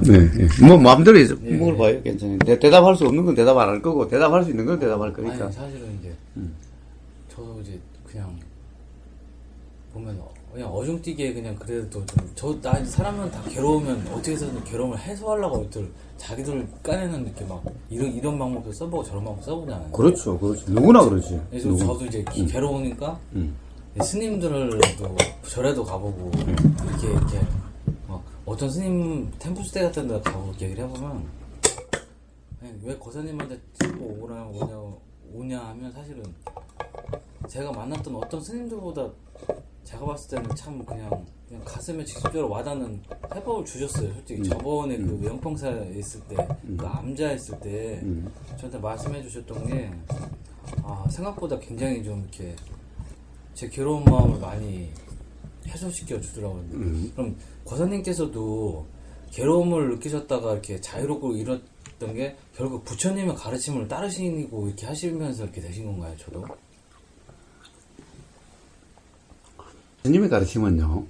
네, 네. 뭐 마음대로 먹을 봐요. 괜찮아요. 대답할 수 없는 건 대답 안 할 거고 대답할 수 있는 건 대답할 거니까. 아니 사실은 이제 저도 이제 그냥 보면 그냥 어중뛰게 그냥 그래도 나 사람은 다 괴로우면 어떻게 해서든 괴로움을 해소하려고 자기들 까내는 이렇게 막 이런 방법도 써보고 저런 방법 써보잖아요. 그렇죠, 그렇죠. 누구나 그러지. 그래서 저도 이제 괴로우니까 스님들도 절에도 가보고 이렇게 막 어떤 스님 템플스테 같은 데 가고 얘기를 해보면 왜 고사님한테 자꾸 오냐 하면 사실은 제가 만났던 어떤 스님들보다 제가 봤을 때는 참 그냥 가슴에 직접적으로 와닿는 해법을 주셨어요. 솔직히 저번에 그 영평사에 있을 때, 그 암자 있을 때 저한테 말씀해 주셨던 게 생각보다 굉장히 좀 이렇게 제 괴로운 마음을 많이 해소시켜 주더라고요. 그럼 고사님께서도 괴로움을 느끼셨다가 이렇게 자유롭고 이랬던 게 결국 부처님의 가르침을 따르시고 이렇게 하시면서 이렇게 되신 건가요, 저도? 부처님의 가르침은요,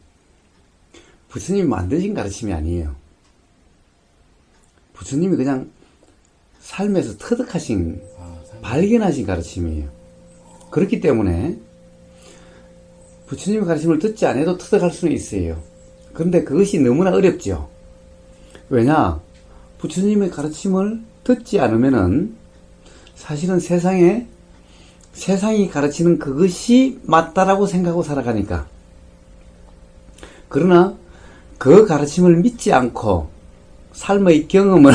부처님이 만드신 가르침이 아니에요. 부처님이 그냥 삶에서 터득하신, 발견하신 가르침이에요. 그렇기 때문에 부처님의 가르침을 듣지 않아도 터득할 수는 있어요. 그런데 그것이 너무나 어렵죠. 왜냐? 부처님의 가르침을 듣지 않으면은 사실은 세상이 가르치는 그것이 맞다라고 생각하고 살아가니까. 그러나 그 가르침을 믿지 않고 삶의 경험을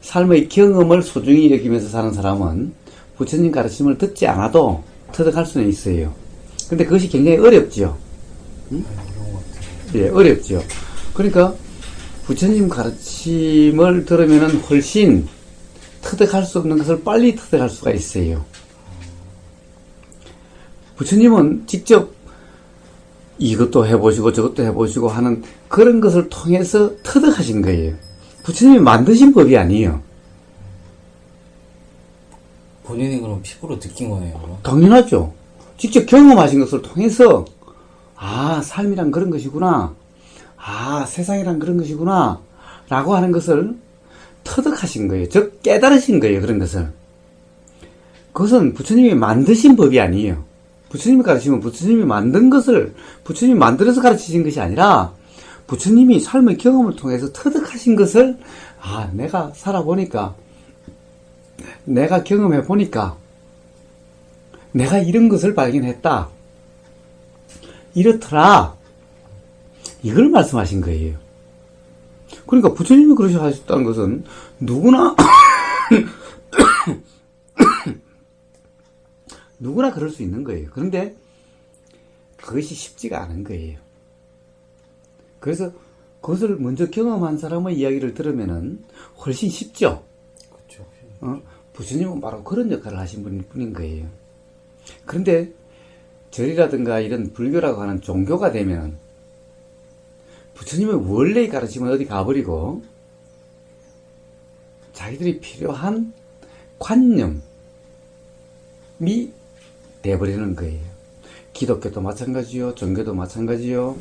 삶의 경험을 소중히 여기면서 사는 사람은 부처님 가르침을 듣지 않아도 터득할 수는 있어요. 근데 그것이 굉장히 어렵죠. 응? 예, 어렵죠. 그러니까 부처님 가르침을 들으면은 훨씬 터득할 수 없는 것을 빨리 터득할 수가 있어요. 부처님은 직접 이것도 해보시고 저것도 해보시고 하는 그런 것을 통해서 터득하신 거예요. 부처님이 만드신 법이 아니에요. 본인이 그럼 피부로 느낀 거네요, 그럼? 당연하죠. 직접 경험하신 것을 통해서 삶이란 그런 것이구나, 세상이란 그런 것이구나 라고 하는 것을 터득하신 거예요. 즉 깨달으신 거예요. 그런 것을. 그것은 부처님이 만드신 법이 아니에요. 부처님이 가르치면 부처님이 만든 것을 부처님이 만들어서 가르치신 것이 아니라 부처님이 삶의 경험을 통해서 터득하신 것을 내가 살아보니까, 내가 경험해보니까 내가 이런 것을 발견했다, 이렇더라, 이걸 말씀하신 거예요. 그러니까 부처님이 그러시 하셨다는 것은 누구나 누구나 그럴 수 있는 거예요. 그런데 그것이 쉽지가 않은 거예요. 그래서 그것을 먼저 경험한 사람의 이야기를 들으면은 훨씬 쉽죠. 그렇죠. 부처님은 바로 그런 역할을 하신 분인 거예요. 그런데 절이라든가 이런 불교라고 하는 종교가 되면 부처님의 원래의 가르침은 어디 가버리고 자기들이 필요한 관념이 돼버리는 거예요. 기독교도 마찬가지요. 종교도 마찬가지요.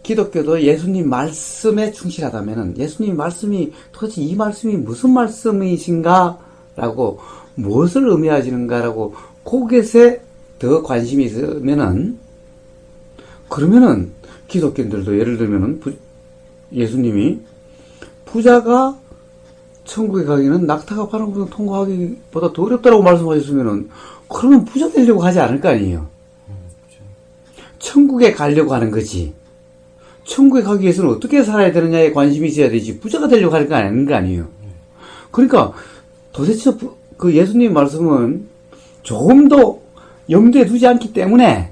기독교도 예수님 말씀에 충실하다면은 예수님 말씀이 도대체 이 말씀이 무슨 말씀이신가 라고 무엇을 의미하시는가 라고 그것에 더 관심이 있으면은, 그러면은 기독교인들도 예를 들면은 예수님이 부자가 천국에 가기는 낙타가 파는 것을 통과하기보다 더 어렵다고 말씀하셨으면은 그러면 부자 되려고 하지 않을 거 아니에요. 천국에 가려고 하는 거지. 천국에 가기 위해서는 어떻게 살아야 되느냐에 관심이 있어야 되지 부자가 되려고 하는 거 아니에요. 그러니까 도대체 그 예수님 말씀은 조금 더 염두에 두지 않기 때문에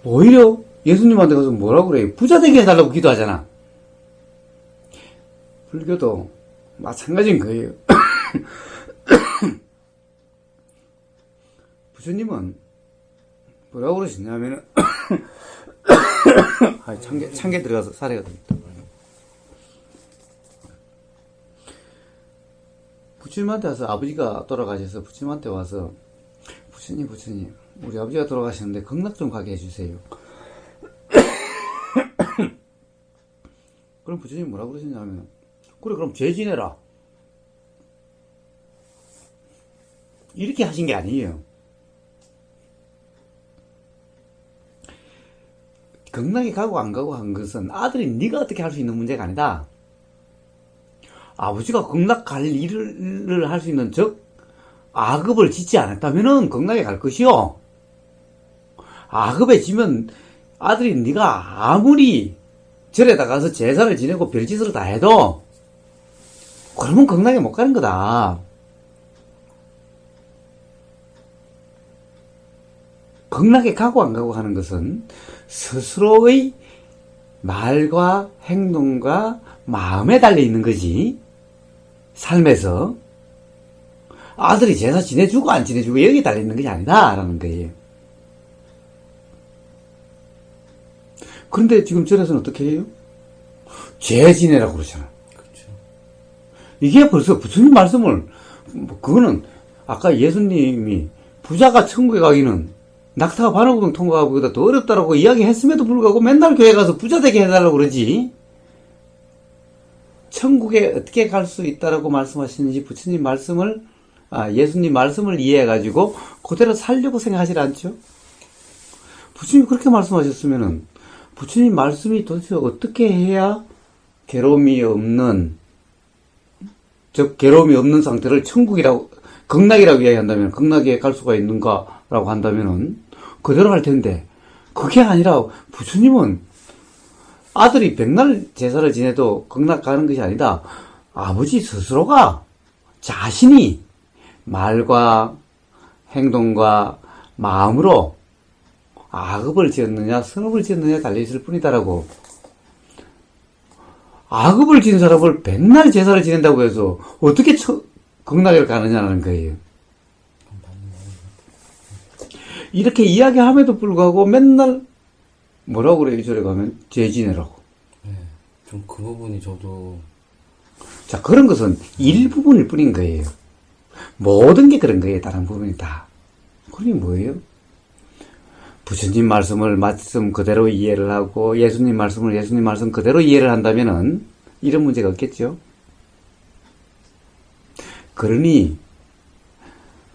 오히려 예수님한테 가서 뭐라고 그래요? 부자 되게 해달라고 기도하잖아. 불교도 마찬가지인 거예요. 부처님은 뭐라고 그러시냐면은 창에 들어가서 사례가 됩니다. 부처님한테 와서 아버지가 돌아가셔서 부처님한테 와서 부처님 우리 아버지가 돌아가셨는데 극락 좀 가게 해주세요. 그럼 부처님이 뭐라 그러셨냐면, 그래, 그럼 죄 지내라. 이렇게 하신 게 아니에요. 극락에 가고 안 가고 한 것은 아들이 네가 어떻게 할 수 있는 문제가 아니다. 아버지가 극락 갈 일을 할 수 있는, 즉 악업을 짓지 않았다면은 극락에 갈 것이요. 악업에 지면 아들이 네가 아무리 절에다 가서 제사를 지내고 별짓을 다 해도 그러면 극락에 못 가는 거다. 극락에 가고 안 가고 하는 것은 스스로의 말과 행동과 마음에 달려 있는 거지. 삶에서 아들이 제사 지내주고 안 지내주고 여기에 달려 있는 것이 아니다라는 거예요. 그런데 지금 절에서는 어떻게 해요? 죄 지내라고 그러잖아. 그렇죠. 이게 벌써 부처님 말씀을, 그거는 아까 예수님이 부자가 천국에 가기는 낙타가 반월구동 통과하기보다 더 어렵다라고 이야기했음에도 불구하고 맨날 교회 가서 부자 되게 해달라고 그러지. 천국에 어떻게 갈 수 있다라고 말씀하시는지 부처님 말씀을, 예수님 말씀을 이해해가지고 그대로 살려고 생각하지 않죠? 부처님이 그렇게 말씀하셨으면은 부처님 말씀이 도대체 어떻게 해야 괴로움이 없는, 즉 괴로움이 없는 상태를 천국이라고, 극락이라고 이야기한다면, 극락에 갈 수가 있는가라고 한다면은 그대로 할 텐데, 그게 아니라 부처님은 아들이 백날 제사를 지내도 극락 가는 것이 아니다. 아버지 스스로가 자신이 말과 행동과 마음으로 악업을 지었느냐 선업을 지었느냐에 달려있을 뿐이다라고. 악업을 지은 사람을 백날 제사를 지낸다고 해서 어떻게 극락에 가느냐는 거예요. 이렇게 이야기함에도 불구하고 맨날 뭐라고 그래요? 절에 가면 죄 지내라고. 네, 좀 그 부분이 저도. 자, 그런 것은 일부분일 뿐인 거예요. 모든 게 그런 거예요. 다른 부분이 다. 그게 뭐예요? 부처님 말씀을 말씀 그대로 이해를 하고 예수님 말씀을 예수님 말씀 그대로 이해를 한다면은 이런 문제가 없겠죠. 그러니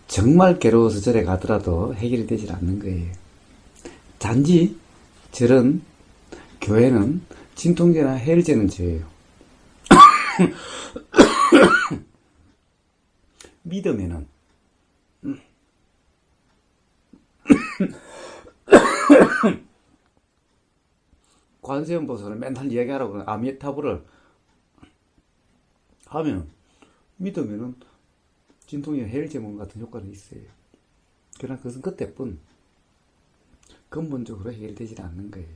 정말 괴로워서 절에 가더라도 해결이 되질 않는 거예요. 단지 절은, 교회는 진통제나 해열제는 죄예요. 믿으면은 관세음보살은 맨날 이야기하라고 아미타불을 하면 믿으면은 진통제 해열제문 같은 효과는 있어요. 그러나 그것은 그때뿐 근본적으로 해결되지 않는 거예요.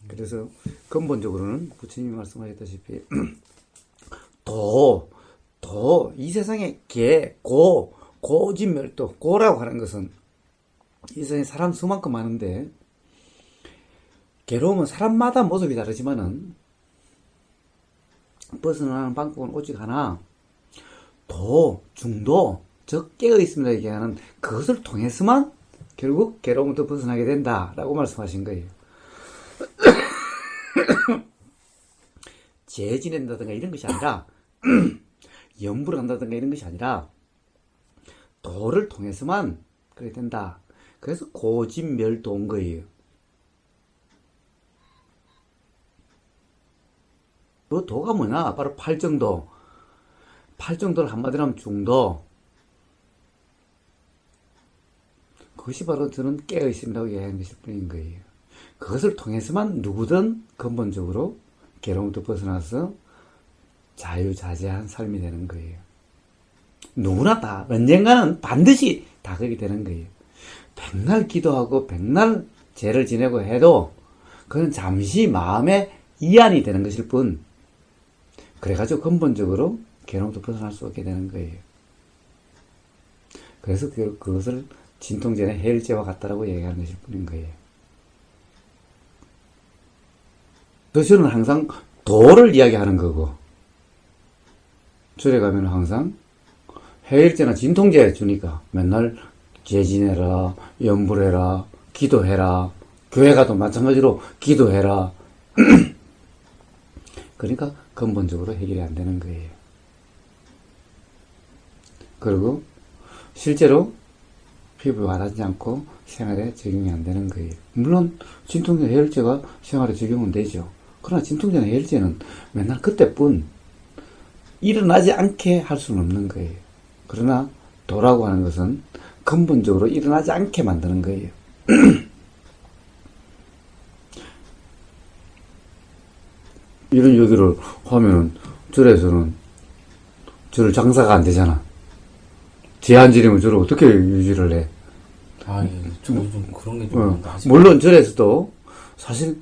그래서 근본적으로는 부처님이 말씀하셨다시피 이 세상에 고진멸도, 고라고 하는 것은 이 세상에 사람 수만큼 많은데 괴로움은 사람마다 모습이 다르지만은 벗어나는 방법은 오직 하나, 중도, 즉 깨어있습니다 얘기하는 그것을 통해서만 결국 괴로움부터 벗어나게 된다라고 말씀하신 거예요. 죄 지낸다든가 이런 것이 아니라 염불을 한다든가 이런 것이 아니라 도를 통해서만 그래야 된다. 그래서 고진멸도인 거예요. 그 도가 뭐냐? 바로 팔정도. 팔정도를 한마디로 하면 중도. 그것이 바로 저는 깨어있음이라고 이야기하는 것일 뿐인 거예요. 그것을 통해서만 누구든 근본적으로 괴로움부터 벗어나서 자유자재한 삶이 되는 거예요. 누구나 다 언젠가는 반드시 다 그렇게 되는 거예요. 백날 기도하고 백날 죄를 지내고 해도 그건 잠시 마음의 이안이 되는 것일 뿐, 그래가지고 근본적으로 괴로움부터 벗어날 수 없게 되는 거예요. 그래서 그것을 진통제나 해열제와 같다라고 얘기하는 것일 뿐인 거예요. 저는 항상 도를 이야기하는 거고, 절에 가면 항상 해열제나 진통제 주니까 맨날 제지내라, 염불해라, 기도해라, 교회 가도 마찬가지로 기도해라. 그러니까 근본적으로 해결이 안 되는 거예요. 그리고 실제로 피부에 와닿지 않고 생활에 적용이 안 되는 거예요. 물론 진통제 해열제가 생활에 적용은 되죠. 그러나 진통제나 해열제는 맨날 그때뿐 일어나지 않게 할 수는 없는 거예요. 그러나 도라고 하는 것은 근본적으로 일어나지 않게 만드는 거예요. 이런 얘기를 하면은 절에서는 저를 장사가 안 되잖아. 제한지리면 저를 어떻게 유지를 해? 아, 예. 좀 그런 게 좀. 물론 절에서도 사실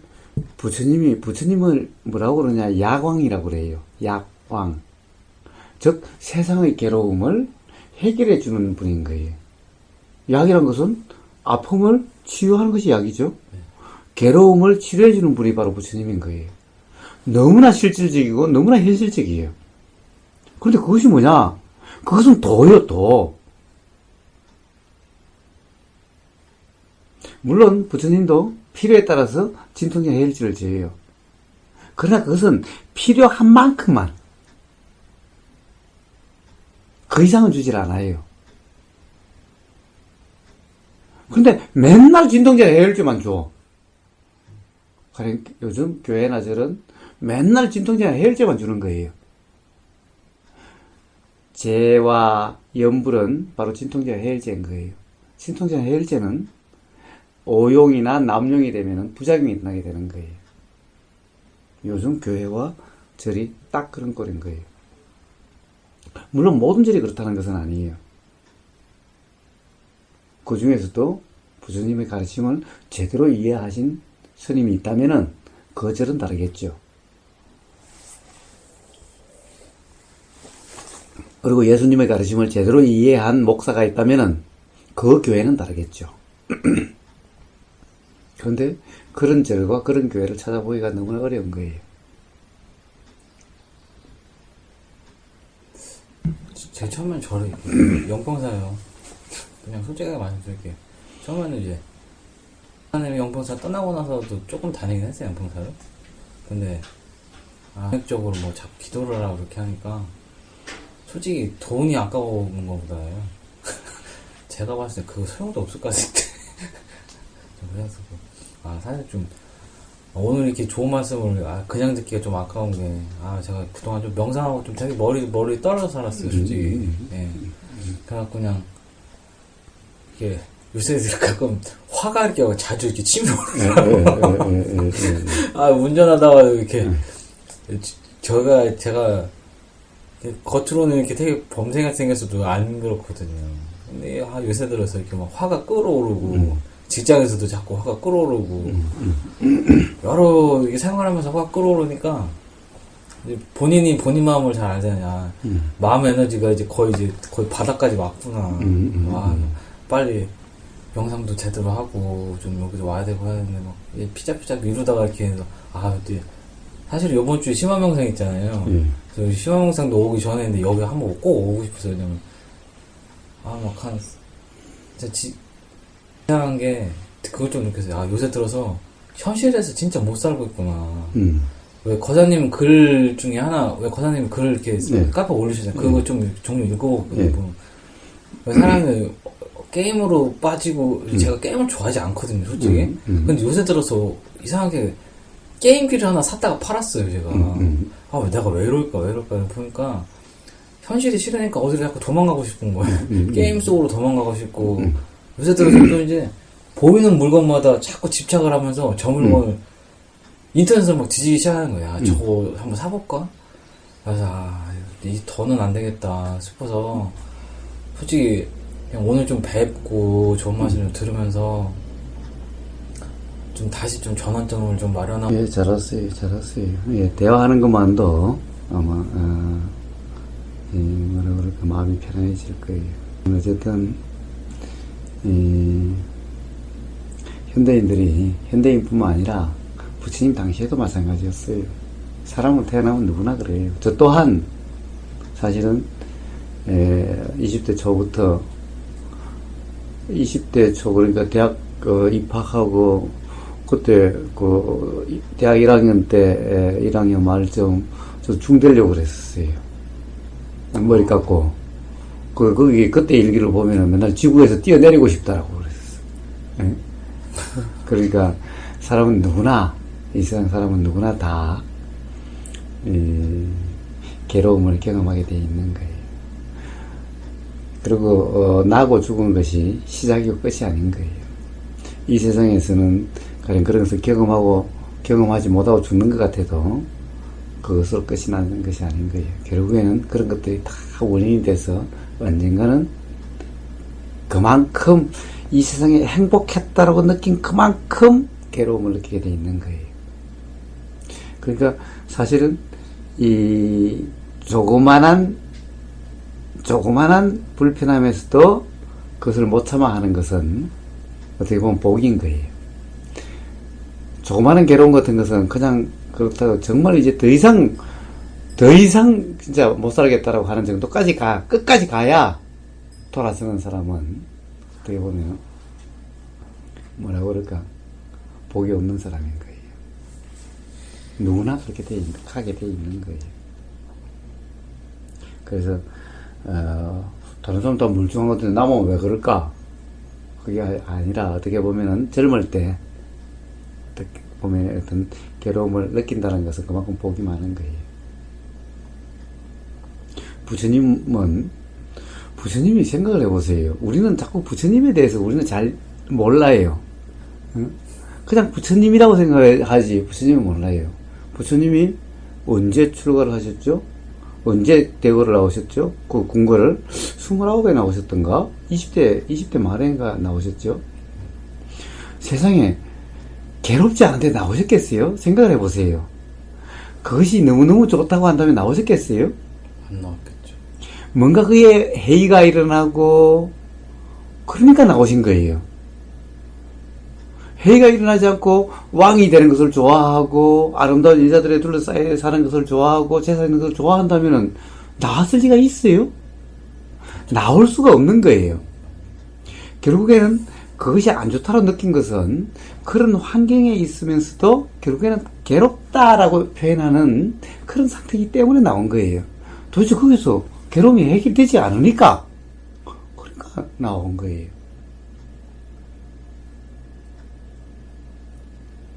부처님을 뭐라고 그러냐, 야광이라고 그래요. 약광. 즉, 세상의 괴로움을 해결해 주는 분인 거예요. 약이란 것은 아픔을 치유하는 것이 약이죠. 괴로움을 치료해 주는 분이 바로 부처님인 거예요. 너무나 실질적이고 너무나 현실적이에요. 그런데 그것이 뭐냐? 그것은 도예요, 도. 물론 부처님도 필요에 따라서 진통제 해열제를 제어요. 그러나 그것은 필요한 만큼만, 그 이상은 주질 않아요. 근데 맨날 진통제 해열제만 줘. 요즘 교회나 절은 맨날 진통제나 해열제만 주는 거예요. 제와 염불은 바로 진통제와 해열제인 거예요. 진통제와 해열제는 오용이나 남용이 되면 부작용이 일어나게 되는 거예요. 요즘 교회와 절이 딱 그런 꼴인 거예요. 물론 모든 절이 그렇다는 것은 아니에요. 그 중에서도 부처님의 가르침을 제대로 이해하신 스님이 있다면은 그 절은 다르겠죠. 그리고 예수님의 가르침을 제대로 이해한 목사가 있다면은 그 교회는 다르겠죠. 그런데 그런 절과 그런 교회를 찾아보기가 너무나 어려운 거예요. 제가 처음엔 저를 영평사요. 그냥 솔직하게 말씀드릴게요. 처음에는 이제 하나님이 영평사 떠나고 나서도 조금 다니긴 했어요, 영평사를. 근데 적으로 뭐 자꾸 기도를 하라고 그렇게 하니까 솔직히 돈이 아까운 것보다요. 제가 봤을 때 그거 소용도 없을 것 같을 때. 그래서 사실 좀 오늘 이렇게 좋은 말씀을 그냥 듣기가 좀 아까운 게 제가 그동안 좀 명상하고 좀 되게 머리 떨어져 살았어요, 솔직히. 예. 그래갖고 그냥 이게 요새 가끔 화가 이렇게 자주 이렇게 치밀어 오르더라고요. 운전하다가 이렇게 제가 겉으로는 이렇게 되게 범생같이 생겼어도 안 그렇거든요. 근데 요새 들어서 이렇게 막 화가 끓어오르고 직장에서도 자꾸 화가 끓어오르고 여러 이게 생활하면서 화가 끓어오르니까 이제 본인이 본인 마음을 잘 알잖냐. 마음 에너지가 이제 거의 바닥까지 왔구나. 빨리 명상도 제대로 하고 좀 여기도 와야 되고 하는데 막 피작피작 미루다가 이렇게 해서 사실 이번 주에 심화명상 있잖아요. 그래서 심화명상도 오기 전에 했는데 여기 한번 꼭 오고 싶었어요. 왜냐면 진짜 이상한 게 그걸 좀 느꼈어요. 요새 들어서 현실에서 진짜 못 살고 있구나. 왜 거사님 글 중에 하나, 왜 거사님 글 이렇게 카페 올리시잖아요. 그거 좀 종류 읽어보거든요. 왜 사람이 게임으로 빠지고 제가 게임을 좋아하지 않거든요, 솔직히. 근데 요새 들어서 이상하게 게임기를 하나 샀다가 팔았어요, 제가. 내가 왜 이럴까 보니까 현실이 싫으니까 어디를 자꾸 도망가고 싶은 거예요. 게임 속으로 도망가고 싶고. 요새 들어서 또 이제 보이는 물건마다 자꾸 집착을 하면서 저 물건을 인터넷에서 막 뒤지기 시작하는 거야. 저거 한번 사볼까? 그래서 이 더는 안 되겠다 싶어서 솔직히 그냥 오늘 좀 뵙고 좋은 말씀 좀 들으면서 좀 다시 좀 전환점을 좀 마련하고. 예, 잘했어요. 예, 대화하는 것만도 아마 뭐라 그럴까 마음이 편안해질 거예요. 어쨌든 현대인뿐만 아니라 부처님 당시에도 마찬가지였어요. 사람은 태어나면 누구나 그래요. 저 또한 사실은 20대 초부터 20대 초, 그러니까 대학 입학하고, 그때 대학 1학년 때, 1학년 말쯤, 저 중대려고 그랬었어요. 머리 깎고. 그때 일기를 보면은 맨날 지구에서 뛰어내리고 싶다라고 그랬었어. 예? 그러니까, 사람은 누구나, 이 세상 사람은 누구나 다, 괴로움을 경험하게 돼 있는 거예요. 그리고 나고 죽은 것이 시작이고 끝이 아닌 거예요. 이 세상에서는 가령 그런 것을 경험하지 못하고 죽는 것 같아도 그것으로 끝이 나는 것이 아닌 거예요. 결국에는 그런 것들이 다 원인이 돼서 언젠가는 그만큼 이 세상에 행복했다라고 느낀 그만큼 괴로움을 느끼게 돼 있는 거예요. 그러니까 사실은 이 조그만한 불편함에서도 그것을 못 참아 하는 것은 어떻게 보면 복인 거예요. 조그마한 괴로움 같은 것은 그냥 그렇다고 정말 이제 더 이상 진짜 못 살겠다라고 하는 정도까지 끝까지 가야 돌아서는 사람은 어떻게 보면 뭐라고 그럴까, 복이 없는 사람인 거예요. 누구나 그렇게 하게 돼 있는 거예요. 그래서 다른 사람 다 멀쩡한 것 같은데 나만 왜 그럴까? 그게 아니라 어떻게 보면은 젊을 때 어떻게 보면 어떤 괴로움을 느낀다는 것은 그만큼 복이 많은 거예요. 부처님이 생각을 해보세요. 우리는 자꾸 부처님에 대해서 우리는 잘 몰라요. 그냥 부처님이라고 생각하지 부처님은 몰라요. 부처님이 언제 출가를 하셨죠? 언제 대거를 나오셨죠? 그 궁궐을 29에 나오셨던가? 20대 말에인가 나오셨죠? 세상에 괴롭지 않은데 나오셨겠어요? 생각을 해보세요. 그것이 너무너무 좋다고 한다면 나오셨겠어요? 안 나왔겠죠. 뭔가 그에 회의가 일어나고, 그러니까 나오신 거예요. 회의가 일어나지 않고 왕이 되는 것을 좋아하고 아름다운 여자들에 둘러싸여 사는 것을 좋아하고 제사 있는 것을 좋아한다면 나왔을 리가 있어요? 나올 수가 없는 거예요. 결국에는 그것이 안 좋다고 느낀 것은 그런 환경에 있으면서도 결국에는 괴롭다라고 표현하는 그런 상태이기 때문에 나온 거예요. 도대체 거기서 괴로움이 해결되지 않으니까 그러니까 나온 거예요.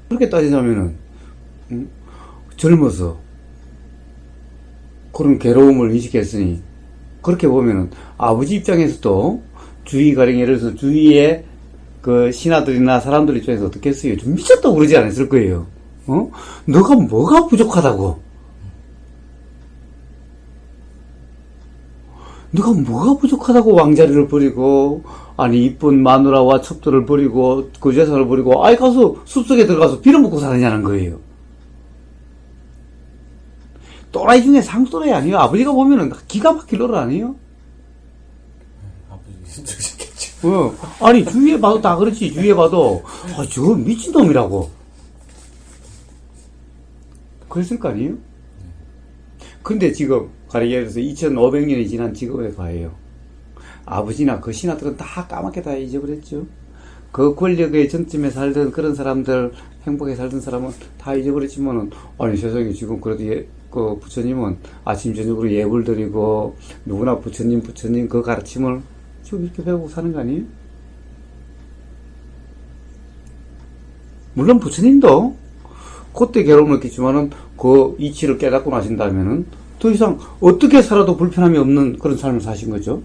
그렇게 따지자면은 젊어서 그런 괴로움을 인식했으니 그렇게 보면은 아버지 입장에서도 가령 예를 들어서 주위에 그 신하들이나 사람들 입장에서 어떻게 했어요? 좀 미쳤다고 그러지 않았을 거예요. 너가 뭐가 부족하다고? 너가 뭐가 부족하다고 왕자리를 버리고, 아니, 이쁜 마누라와 첩들을 버리고, 그 재산을 버리고, 아이, 가서, 숲속에 들어가서 빌어먹고 사느냐는 거예요. 또라이 중에 상또라이 아니에요? 아버지가 보면은 기가 막힐 노릇 아니에요? 아버지 힘드셨겠죠. 아니, 주위에 봐도 다 그렇지. 주위에 봐도, 저거 미친놈이라고. 그랬을 거 아니에요? 근데 지금, 가령 예를 들어서 2500년이 지난 지금에 가요. 아버지나 그 신하들은 다 까맣게 다 잊어버렸죠. 그 권력의 정점에 살던 그런 사람들, 행복에 살던 사람은 다 잊어버렸지만은, 아니, 세상에 지금 그래도 그 부처님은 아침, 저녁으로 예불 드리고, 누구나 부처님 그 가르침을 지금 이렇게 배우고 사는 거 아니에요? 물론 부처님도 그때 괴로움을 느꼈지만은 그 이치를 깨닫고 나신다면은 더 이상 어떻게 살아도 불편함이 없는 그런 삶을 사신 거죠.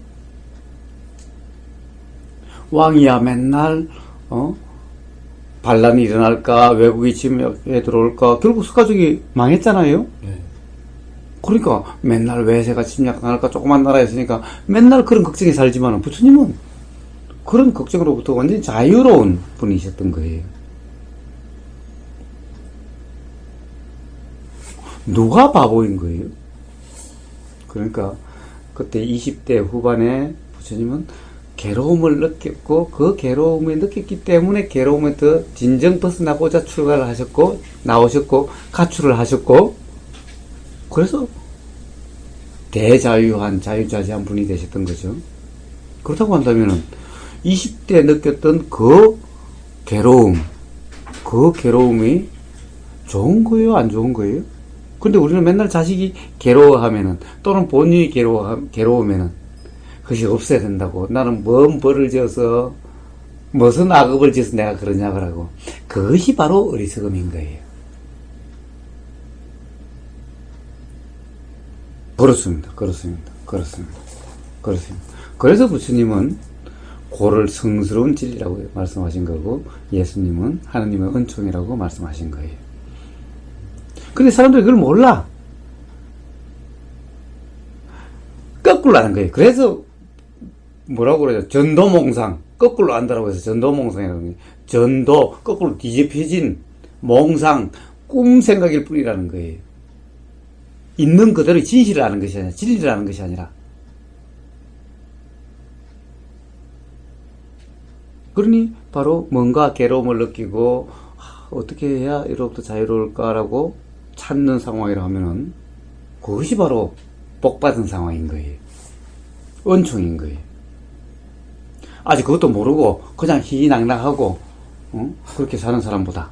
왕이야 맨날 반란이 일어날까, 외국이 침략해 들어올까, 결국 스가족이 망했잖아요. 네. 그러니까 맨날 외세가 침략할까, 조그만 나라였으니까 맨날 그런 걱정에 살지만 부처님은 그런 걱정으로부터 완전히 자유로운 분이셨던 거예요. 누가 바보인 거예요? 그러니까 그때 20대 후반에 부처님은 괴로움을 느꼈고 그 괴로움을 느꼈기 때문에 괴로움에 더 진정 벗어나고자 출가를 하셨고 나오셨고 가출을 하셨고 그래서 대자유한 자유자재한 분이 되셨던 거죠. 그렇다고 한다면은 20대 느꼈던 그 괴로움, 그 괴로움이 좋은 거예요? 안 좋은 거예요? 근데 우리는 맨날 자식이 괴로워하면은, 또는 본인이 괴로우면은, 그것이 없어야 된다고. 나는 뭔 벌을 지어서, 무슨 악업을 지어서 내가 그러냐고 하고. 그것이 바로 어리석음인 거예요. 그렇습니다. 그렇습니다. 그렇습니다. 그렇습니다. 그래서 부처님은 고를 성스러운 진리라고 말씀하신 거고, 예수님은 하느님의 은총이라고 말씀하신 거예요. 근데 사람들이 그걸 몰라. 거꾸로 하는 거예요. 그래서 뭐라고 그러죠? 전도몽상. 거꾸로 안다라고 해서 전도몽상이라고 해요. 전도, 거꾸로 뒤집혀진 몽상, 꿈 생각일 뿐이라는 거예요. 있는 그대로 진실을 아는 것이 아니라, 진리를 아는 것이 아니라. 그러니 바로 뭔가 괴로움을 느끼고 어떻게 해야 이로부터 자유로울까라고 찾는 상황이라 하면은 그것이 바로 복받은 상황인 거예요. 은총인 거예요. 아직 그것도 모르고 그냥 희희낙낙하고 그렇게 사는 사람보다.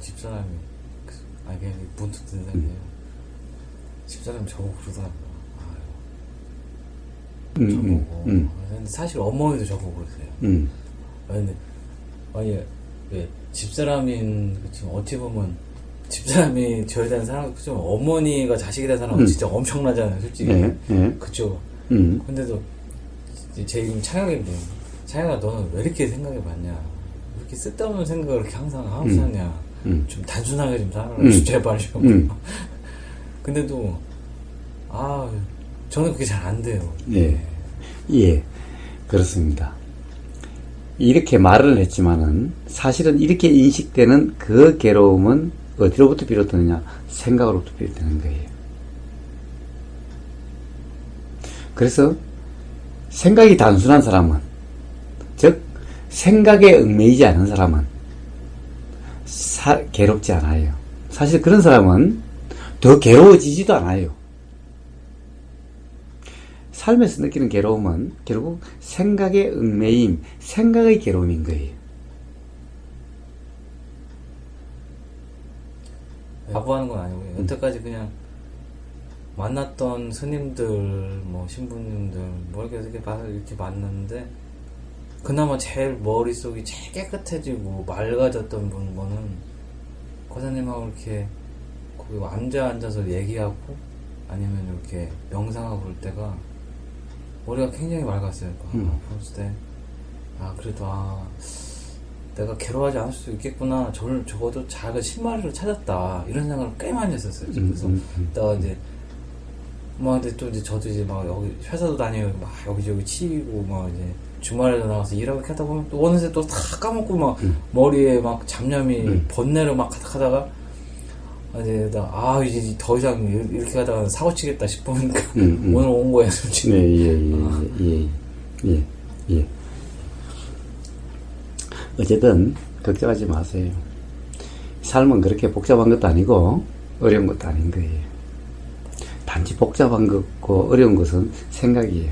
집사람이 그냥 문득 드는 생각이에요. 집사람이 저보고 그러더라고요. 저보고. 근데 사실 어머니도 저보고 그러세요. 근데 왜 집사람인 지금 어찌 보면 집사람이 저에 대한 사랑, 그죠? 어머니가 자식에 대한 사랑은 진짜 엄청나잖아요, 솔직히. 그쵸? 근데도 제 이름 창혁인데, 창혁아, 너는 왜 이렇게 생각이 많냐? 왜 이렇게 쓸데없는 생각을 이렇게 항상 하고 사냐? 좀 단순하게 좀 살아라, 제발 좀. 근데도, 저는 그게 잘 안 돼요. 예, 그렇습니다. 이렇게 말을 했지만은 사실은 이렇게 인식되는 그 괴로움은 어디로부터 비롯되느냐? 생각으로부터 비롯되는 거예요. 그래서 생각이 단순한 사람은, 즉 생각에 얽매이지 않은 사람은 괴롭지 않아요. 사실 그런 사람은 더 괴로워지지도 않아요. 삶에서 느끼는 괴로움은 결국 생각의 얽매임, 생각의 괴로움인 거예요. 바보하는 건 아니고요. 여태까지 그냥 만났던 스님들, 뭐 신부님들, 뭐 이렇게 만났는데 그나마 제일 머릿속이 제일 깨끗해지고 맑아졌던 분은 고사님하고 이렇게 거기 앉아서 얘기하고 아니면 이렇게 명상하고 그럴 때가 머리가 굉장히 맑았어요. 그랬을 때 그래도 내가 괴로워하지 않을 수도 있겠구나. 적어도 작은 신마리를 찾았다. 이런 생각을 꽤 많이 했었어요. 그래서 나 이제 근데 또 이제 저도 이제 막 여기 회사도 다니고 막 여기저기 치이고 막 이제 주말에도 나가서 일하고 이렇게 하다 보면 또 어느새 또 다 까먹고 막 머리에 막 잡념이 번뇌로 막 가득하다가 이제 이제 더 이상 이렇게 가다가 사고 치겠다 싶으니까 오늘 온 거예요, 솔직히. 예. 어쨌든 걱정하지 마세요. 삶은 그렇게 복잡한 것도 아니고 어려운 것도 아닌 거예요. 단지 복잡한 것과 어려운 것은 생각이에요.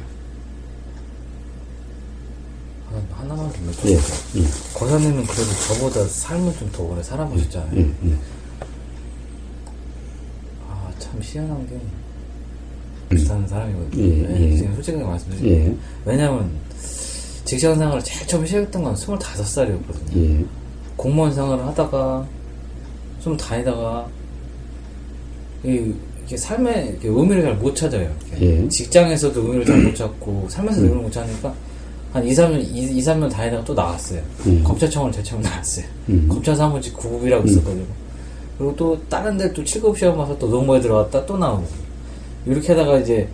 하나만 좀 여쭤볼게요. 고사님은 그래도 저보다 삶을 좀 더 오래 살아보셨잖아요. 참 희한한 게 비슷한 사람이거든요. 지금 솔직하게 말씀드리면 왜냐면 직장생활을 제일 처음 시작했던 건 25살이었거든요. 공무원 생활을 하다가 좀 다니다가 이게 삶에 이렇게 의미를 잘 못 찾아요. 직장에서도 의미를 잘 못 찾고 삶에서도 의미를 못 찾으니까 한 2, 3년 다니다가 또 나왔어요. 검찰청을 제처럼 나왔어요. 검찰사무직 9급이라고 있었거든요. 그리고 또 다른 데 또 7급 시험 봐서 또 농고에 들어갔다 또 나오고 이렇게 하다가 이제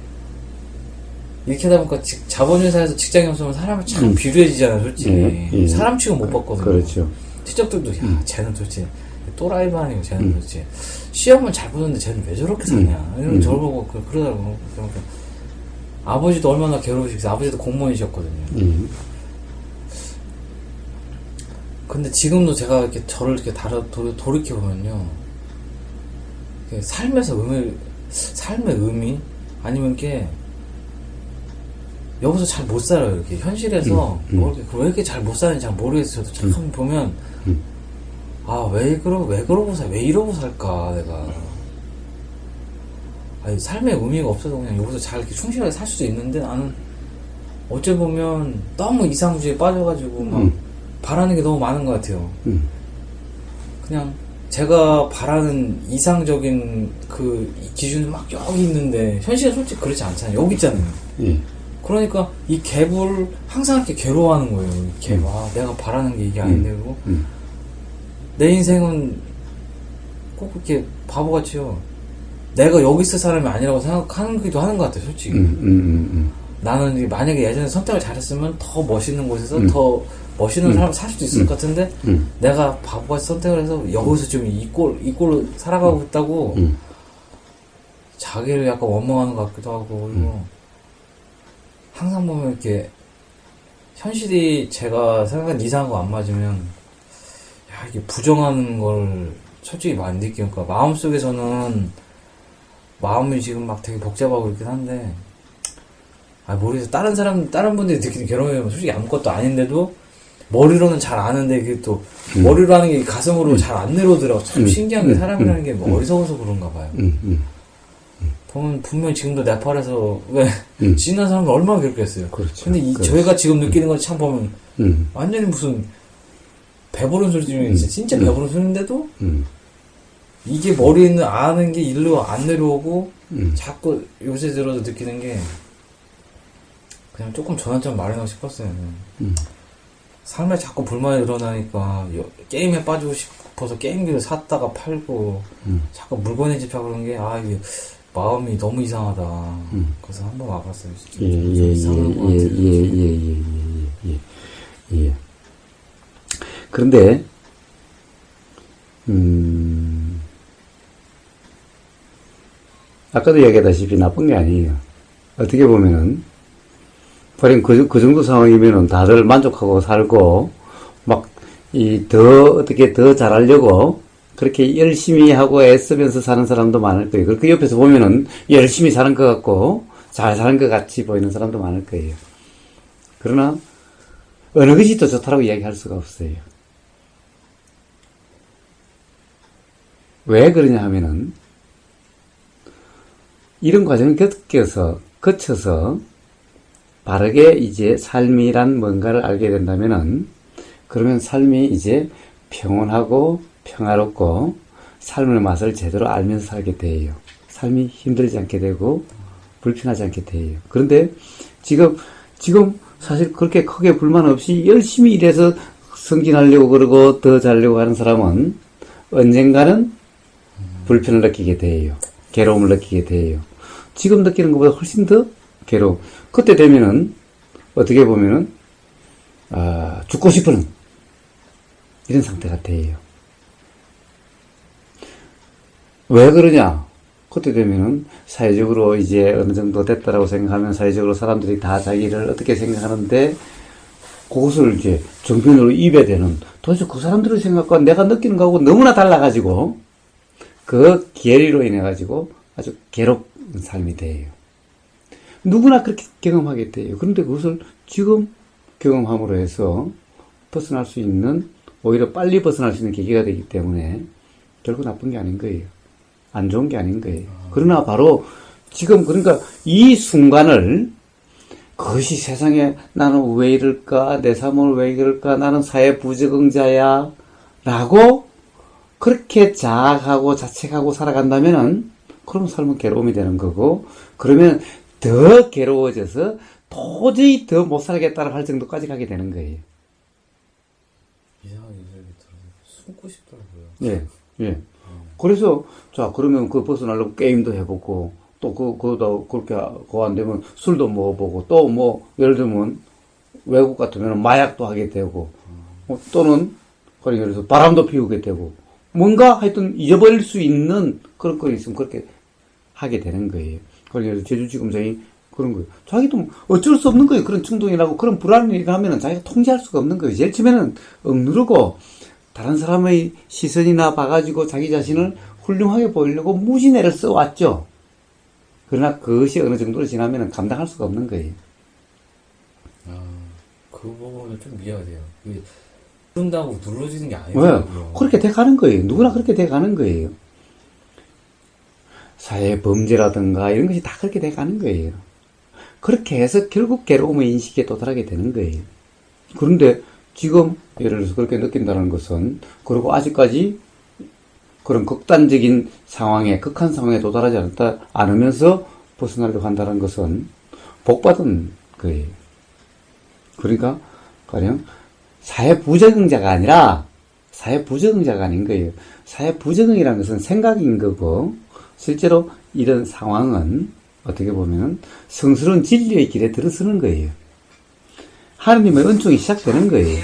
이렇게 하다 보니까 자본회사에서 직장이 없으면 사람이 참 비루해지잖아요, 솔직히. 사람 취급 못 받거든요. 그렇죠. 친척들도 쟤는 도대체 또라이도 아니고 쟤는 도대체 시험은 잘 보는데 쟤는 왜 저렇게 사냐 이러면 저를 보고 그러더라고요. 그러니까 아버지도 얼마나 괴로우시겠어요. 아버지도 공무원이셨거든요. 근데 지금도 제가 이렇게 저를 이렇게 돌이켜보면요. 삶의 의미? 아니면 이게 여기서 잘 못 살아요. 이렇게 현실에서 왜 이렇게 잘 못 사는지 잘 모르겠어요. 저도 참 보면 아, 왜 이러고 살까 내가. 아니, 삶의 의미가 없어서 그냥 여기서 잘 이렇게 충실하게 살 수도 있는데 나는 어째 보면 너무 이상주의에 빠져가지고 막 바라는 게 너무 많은 것 같아요. 그냥 제가 바라는 이상적인 그 기준은 막 여기 있는데 현실은 솔직히 그렇지 않잖아요. 여기 있잖아요. 예. 그러니까 이 갭을 항상 이렇게 괴로워하는 거예요. 이 갭. 아, 내가 바라는 게 이게 아닌데 그리고 내 인생은 꼭 그렇게 바보같이요. 내가 여기 있을 사람이 아니라고 생각하기도 하는 것 같아요, 솔직히. 나는 만약에 예전에 선택을 잘했으면 더 멋있는 곳에서 더 멋있는 삶을 살 수도 있을 것 같은데, 내가 바보같이 선택을 해서 여기서 지금 이 꼴로 살아가고 있다고, 자기를 약간 원망하는 것 같기도 하고, 그리고, 항상 보면 이렇게, 현실이 제가 생각한 이상한 거 안 맞으면, 야, 이게 부정하는 걸 솔직히 많이 느끼니까, 그러니까 마음속에서는, 마음이 지금 막 되게 복잡하고 있긴 한데, 모르겠어. 다른 분들이 느끼는 괴로움은 솔직히 아무것도 아닌데도, 머리로는 잘 아는데, 그게 또, 머리로 하는 게 가슴으로 잘 안 내려오더라고. 참 신기한 게 사람이라는 게 뭐 어리석어서 그런가 봐요. 보면 분명히 지금도 네팔에서, 지난 사람들 얼마나 괴롭겠어요. 그렇죠. 근데 저희가 지금 느끼는 건 참 보면, 완전히 무슨, 배부른 소리 중에 진짜 배부른 소리인데도, 이게 머리에 있는 아는 게 일로 안 내려오고 자꾸 요새 들어서 느끼는 게 그냥 조금 전환점 마련하고 싶었어요. 삶에 자꾸 불만이 일어나니까 게임에 빠지고 싶어서 게임기를 샀다가 팔고 자꾸 물건에 집착하고 그런 게 이게 마음이 너무 이상하다. 그래서 한번 와봤어요. 진짜. 예. 그런데 아까도 얘기했다시피 나쁜 게 아니에요. 어떻게 보면은, 버린 그 정도 상황이면은 다들 만족하고 살고, 어떻게 더 잘하려고, 그렇게 열심히 하고 애쓰면서 사는 사람도 많을 거예요. 그 옆에서 보면은 열심히 사는 것 같고, 잘 사는 것 같이 보이는 사람도 많을 거예요. 그러나, 어느 것이 더 좋다라고 이야기할 수가 없어요. 왜 그러냐 하면은, 이런 과정을 거쳐서 바르게 이제 삶이란 뭔가를 알게 된다면은, 그러면 삶이 이제 평온하고 평화롭고 삶의 맛을 제대로 알면서 살게 돼요. 삶이 힘들지 않게 되고 불편하지 않게 돼요. 그런데 지금 사실 그렇게 크게 불만 없이 열심히 일해서 승진하려고 그러고 더 잘하려고 하는 사람은 언젠가는 불편을 느끼게 돼요. 괴로움을 느끼게 돼요. 지금 느끼는 것보다 훨씬 더 괴로움. 그때 되면은, 어떻게 보면은, 죽고 싶은, 이런 상태가 돼요. 왜 그러냐? 그때 되면은, 사회적으로 이제 어느 정도 됐다라고 생각하면, 사회적으로 사람들이 다 자기를 어떻게 생각하는데, 그것을 이제 정편으로 입에 대는, 도대체 그 사람들의 생각과 내가 느끼는 거하고 너무나 달라가지고, 그 괴리로 인해가지고 아주 괴롭은 삶이 돼요. 누구나 그렇게 경험하게 돼요. 그런데 그것을 지금 경험함으로 해서 벗어날 수 있는, 오히려 빨리 벗어날 수 있는 계기가 되기 때문에 결국 나쁜 게 아닌 거예요. 안 좋은 게 아닌 거예요. 그러나 바로 지금 그러니까 이 순간을 그것이 세상에 나는 왜 이럴까? 내 삶을 왜 이럴까? 나는 사회 부적응자야. 라고 그렇게 자학하고 자책하고 살아간다면은, 그러면 삶은 괴로움이 되는 거고, 그러면 더 괴로워져서 도저히 더 못 살겠다고 할 정도까지 가게 되는 거예요. 이상하게 이야기 들어서 숨고 싶더라고요. 예. 그래서, 자, 그러면 벗어나려고 게임도 해보고, 또 그거도 그렇게, 그거 안 되면 술도 먹어보고, 또 예를 들면, 외국 같으면 마약도 하게 되고, 또는, 그러니까 예를 들어서 바람도 피우게 되고, 뭔가 하여튼 잊어버릴 수 있는 그런 거 있으면 그렇게 하게 되는 거예요. 그래서 제주지검장이 그런 거예요. 자기도 어쩔 수 없는 거예요. 그런 충동이라고 그런 불안이 하면은 자기가 통제할 수가 없는 거예요. 제일 처음에는 억누르고 다른 사람의 시선이나 봐가지고 자기 자신을 훌륭하게 보이려고 무진애를 써왔죠. 그러나 그것이 어느 정도로 지나면은 감당할 수가 없는 거예요. 그 부분은 좀 이해가 돼요. 누른다고 눌러지는 게 왜? 아니더라고요. 그렇게 돼가는 거예요. 누구나 그렇게 돼가는 거예요. 사회 범죄라든가 이런 것이 다 그렇게 돼가는 거예요. 그렇게 해서 결국 괴로움의 인식에 도달하게 되는 거예요. 그런데 지금 예를 들어서 그렇게 느낀다는 것은, 그리고 아직까지 그런 극단적인 상황에, 극한 상황에 도달하지 않으면서 벗어나려고 한다는 것은 복받은 거예요. 그러니까 가령 사회 부적응자가 아니라 사회 부적응자가 아닌 거예요. 사회 부적응이라는 것은 생각인 거고, 실제로 이런 상황은 어떻게 보면 성스러운 진리의 길에 들어서는 거예요. 하느님의 은총이 시작되는 거예요.